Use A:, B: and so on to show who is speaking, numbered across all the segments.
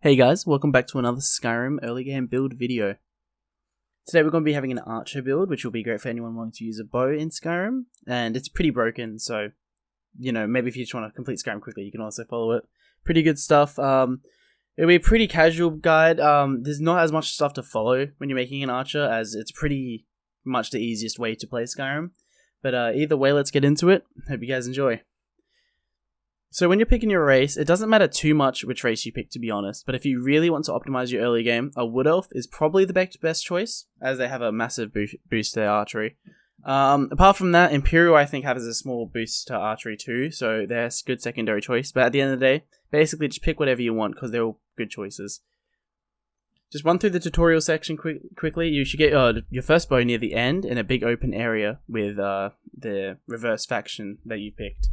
A: Hey guys, welcome back to another Skyrim early game build video. Today we're going to be having an archer build, which will be great for anyone wanting to use a bow in Skyrim, and it's pretty broken, so, maybe if you just want to complete Skyrim quickly, you can also follow it. Pretty good stuff. It'll be a pretty casual guide. There's not as much stuff to follow when you're making an archer, as it's pretty much the easiest way to play Skyrim. But either way, let's get into it. Hope you guys enjoy. So when you're picking your race, it doesn't matter too much which race you pick, to be honest, but if you really want to optimize your early game, a wood elf is probably the best choice, as they have a massive boost to their archery. Apart from that, Imperial I think has a small boost to archery too, so they're a good secondary choice, but at the end of the day, basically just pick whatever you want, because they're all good choices. Just run through the tutorial section quickly. You should get your first bow near the end in a big open area with the reverse faction that you picked.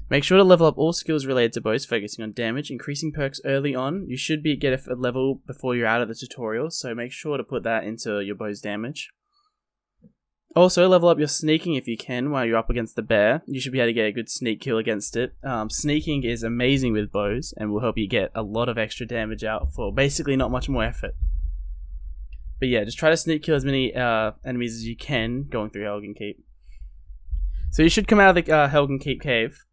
A: Make sure to level up all skills related to bows, focusing on damage, increasing perks early on. You should get a level before you're out of the tutorial, so make sure to put that into your bow's damage. Also, level up your sneaking if you can while you're up against the bear. You should be able to get a good sneak kill against it. Sneaking is amazing with bows and will help you get a lot of extra damage out for basically not much more effort. But yeah, just try to sneak kill as many enemies as you can going through Helgen Keep. So you should come out of the Helgen Keep cave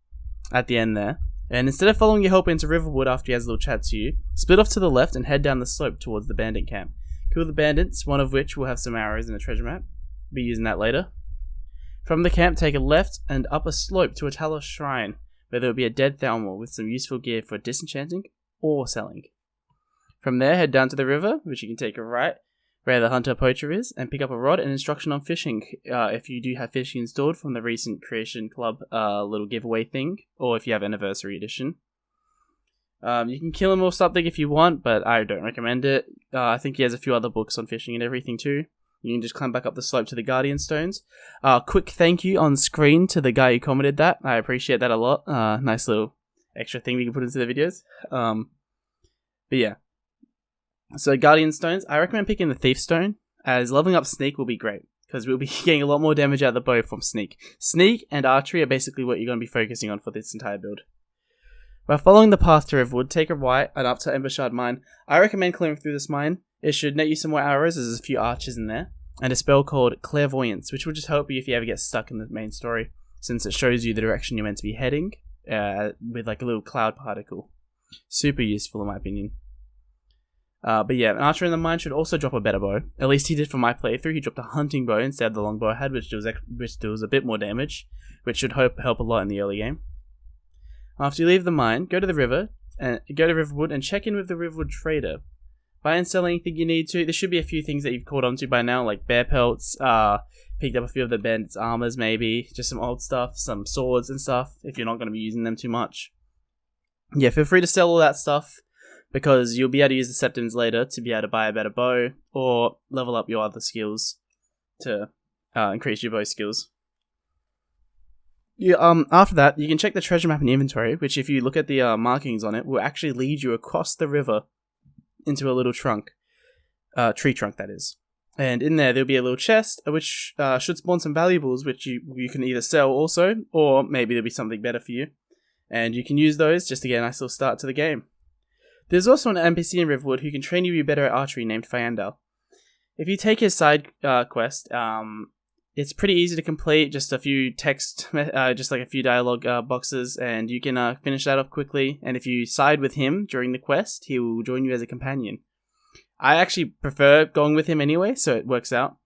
A: at the end there, and instead of following your helper into Riverwood after he has a little chat to you, split off to the left and head down the slope towards the bandit camp. Kill the bandits, one of which will have some arrows and a treasure map. Be using that later. From the camp, take a left and up a slope to a Talos shrine, where there will be a dead Thalmor with some useful gear for disenchanting or selling. From there, head down to the river, which you can take a right, where the hunter poacher is, and pick up a rod and instruction on fishing, if you do have fishing installed from the recent Creation Club little giveaway thing, or if you have Anniversary Edition. You can kill him or something if you want, but I don't recommend it. I think he has a few other books on fishing and everything too. You can just climb back up the slope to the Guardian Stones. Quick thank you on screen to the guy who commented that. I appreciate that a lot. Nice little extra thing we can put into the videos. But yeah. So Guardian Stones, I recommend picking the Thief Stone, as leveling up Sneak will be great, because we'll be getting a lot more damage out of the bow from Sneak. Sneak and Archery are basically what you're going to be focusing on for this entire build. By following the path to Riverwood, take a right and up to Embershard Mine. I recommend clearing through this mine. It should net you some more arrows, as there's a few archers in there, and a spell called Clairvoyance, which will just help you if you ever get stuck in the main story, since it shows you the direction you're meant to be heading, with like a little cloud particle. Super useful in my opinion. But yeah, an archer in the mine should also drop a better bow. At least he did for my playthrough. He dropped a hunting bow instead of the longbow I had, which deals a bit more damage, which should help a lot in the early game. After you leave the mine, go to the river, and go to Riverwood and check in with the Riverwood trader. Buy and sell anything you need to. There should be a few things that you've caught onto by now, like bear pelts, picked up a few of the bandits' armors maybe, just some old stuff, some swords and stuff, if you're not going to be using them too much. Yeah, feel free to sell all that stuff, because you'll be able to use the Septims later to be able to buy a better bow, or level up your other skills to increase your bow skills. After that, you can check the treasure map and inventory, which if you look at the markings on it, will actually lead you across the river into a little trunk. Tree trunk, that is. And in there'll be a little chest, which should spawn some valuables, which you can either sell also, or maybe there'll be something better for you. And you can use those just to get a nice little start to the game. There's also an NPC in Riverwood who can train you to be better at archery named Fyandal. If you take his side quest, it's pretty easy to complete, just a few text, just like a few dialogue boxes, and you can finish that off quickly. And if you side with him during the quest, he will join you as a companion. I actually prefer going with him anyway, so it works out.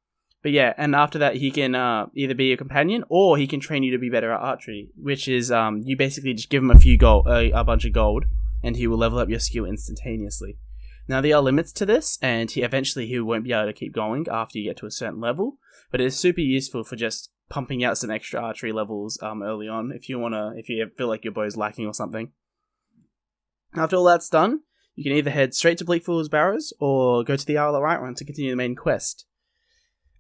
A: But yeah, and after that he can either be a companion, or he can train you to be better at archery, which is you basically just give him a bunch of gold, and he will level up your skill instantaneously. Now there are limits to this, and he won't be able to keep going after you get to a certain level, but it is super useful for just pumping out some extra archery levels early on if you feel like your bow is lacking or something. After all that's done, you can either head straight to Bleakfool's Barrows or go to the Owl at Whiterun to continue the main quest.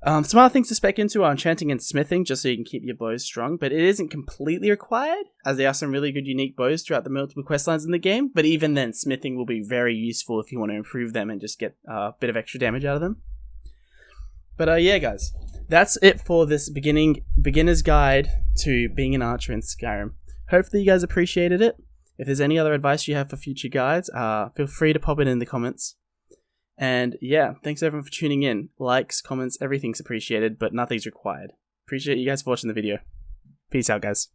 A: Some other things to spec into are enchanting and smithing, just so you can keep your bows strong, but it isn't completely required, as there are some really good unique bows throughout the multiple questlines in the game, but even then, smithing will be very useful if you want to improve them and just get a bit of extra damage out of them. But yeah guys, that's it for this beginner's guide to being an archer in Skyrim. Hopefully you guys appreciated it. If there's any other advice you have for future guides, feel free to pop it in the comments. And yeah, thanks everyone for tuning in. Likes, comments, everything's appreciated, but nothing's required. Appreciate you guys for watching the video. Peace out, guys.